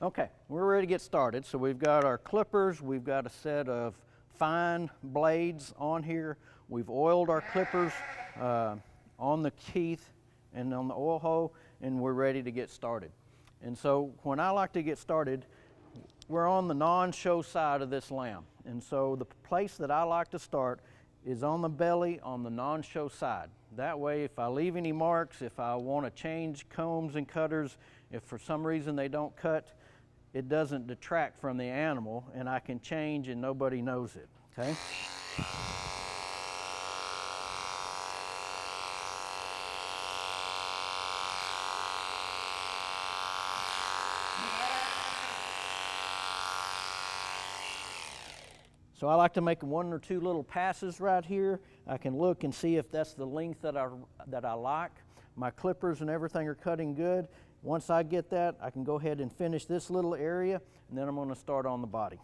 Okay, we're ready to get started. So we've got our clippers, we've got a set of fine blades on here. We've oiled our clippers on the teeth and on the oil hole, and we're ready to get started. And so when I like to get started, we're on the non-show side of this lamb. And so the place that I like to start is on the belly on the non-show side. That way, if I leave any marks, if I want to change combs and cutters, if for some reason they don't cut, it doesn't detract from the animal, and I can change and nobody knows it, okay? So I like to make one or two little passes right here. I can look and see if that's the length that I like. My clippers and everything are cutting good. Once I get that, I can go ahead and finish this little area, and then I'm going to start on the body.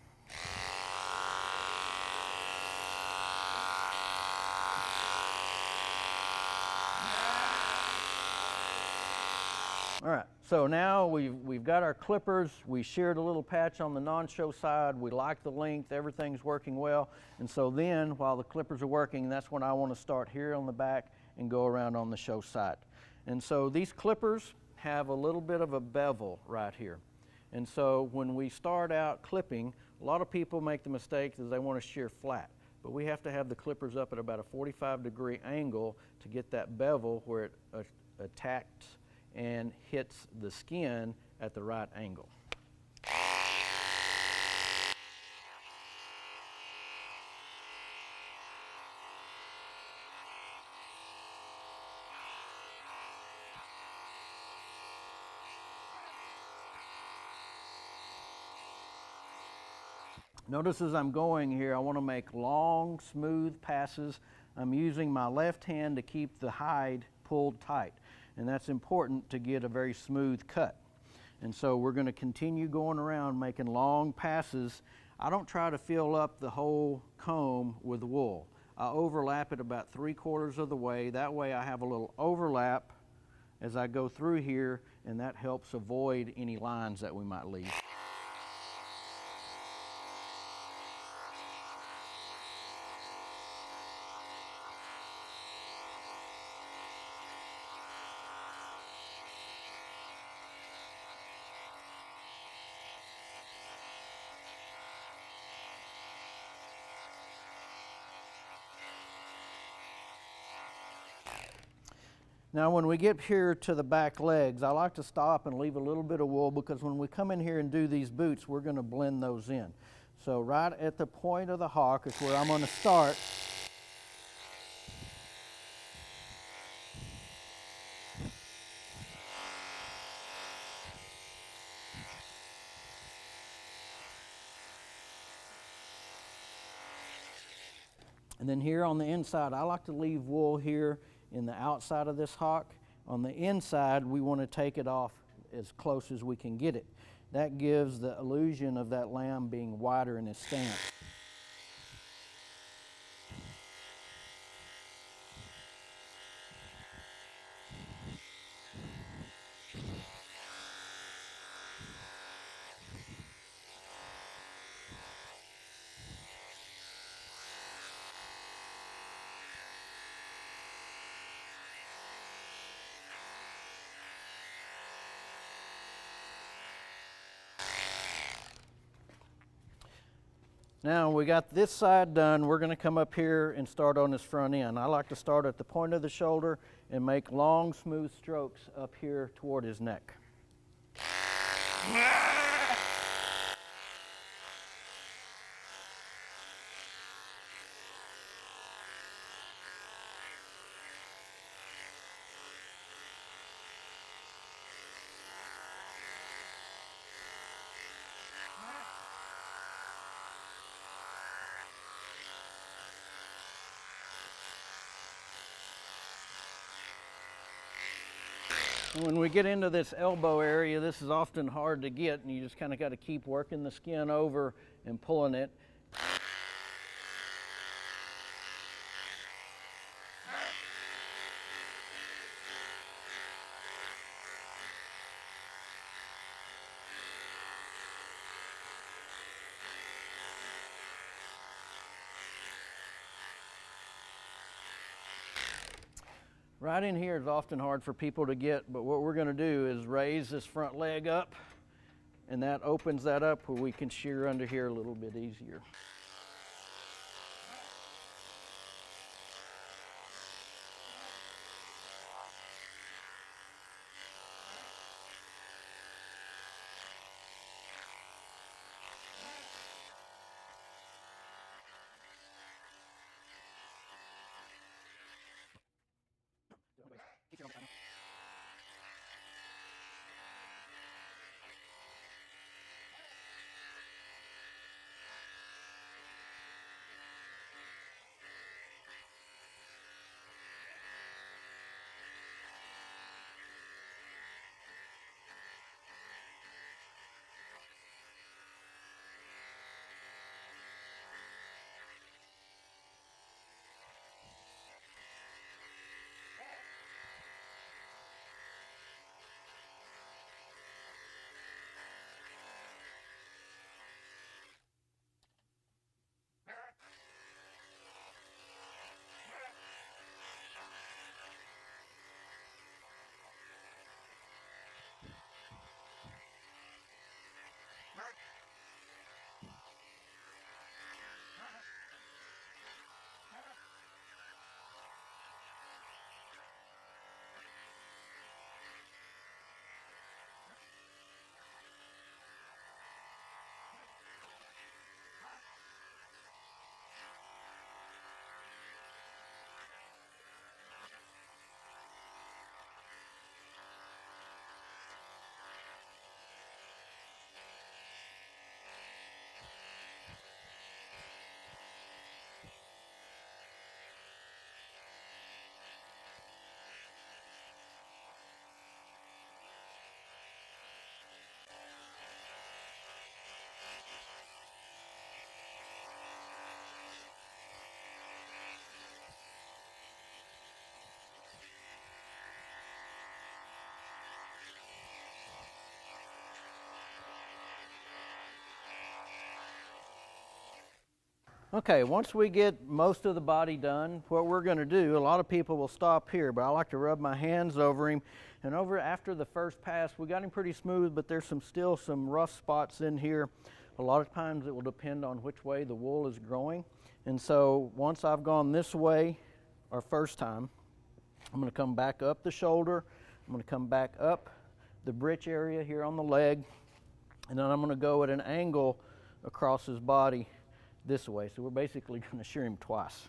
All right, so now we've got our clippers. We sheared a little patch on the non-show side. We like the length, everything's working well. And so then, while the clippers are working, that's when I want to start here on the back and go around on the show side. And so these clippers have a little bit of a bevel right here. And so when we start out clipping, a lot of people make the mistake that they want to shear flat. But we have to have the clippers up at about a 45-degree angle to get that bevel where it attacks and hits the skin at the right angle. Notice as I'm going here, I want to make long, smooth passes. I'm using my left hand to keep the hide pulled tight, and that's important to get a very smooth cut. And so we're going to continue going around making long passes. I don't try to fill up the whole comb with wool. I overlap it about 3/4 of the way. That way I have a little overlap as I go through here, and that helps avoid any lines that we might leave. Now when we get here to the back legs, I like to stop and leave a little bit of wool, because when we come in here and do these boots, we're going to blend those in. So right at the point of the hock is where I'm going to start. And then here on the inside, I like to leave wool here in the outside of this hock. On the inside, we want to take it off as close as we can get it. That gives the illusion of that lamb being wider in his stance. Now we got this side done, we're going to come up here and start on this front end. I like to start at the point of the shoulder and make long, smooth strokes up here toward his neck. When we get into this elbow area, this is often hard to get, and you just kind of got to keep working the skin over and pulling it. Right in here is often hard for people to get, but what we're going to do is raise this front leg up, and that opens that up where we can shear under here a little bit easier. Okay, once we get most of the body done, what we're going to do, a lot of people will stop here, but I like to rub my hands over him. And over after the first pass, we got him pretty smooth, but there's still some rough spots in here. A lot of times it will depend on which way the wool is growing. And so once I've gone this way, our first time, I'm going to come back up the shoulder. I'm going to come back up the britch area here on the leg. And then I'm going to go at an angle across his body this way. So we're basically going to shear him twice.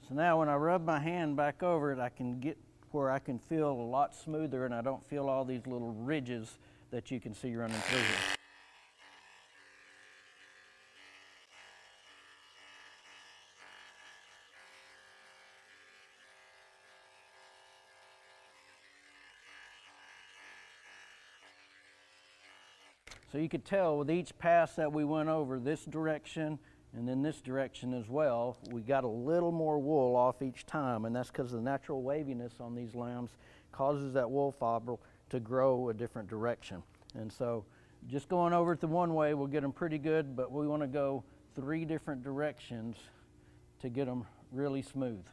So now when I rub my hand back over it, I can get where I can feel a lot smoother and I don't feel all these little ridges that you can see running through here. So you could tell with each pass that we went over this direction and then this direction as well, we got a little more wool off each time, and that's because the natural waviness on these lambs causes that wool fiber to grow a different direction. And so just going over it the one way will get them pretty good, but we want to go 3 different directions to get them really smooth.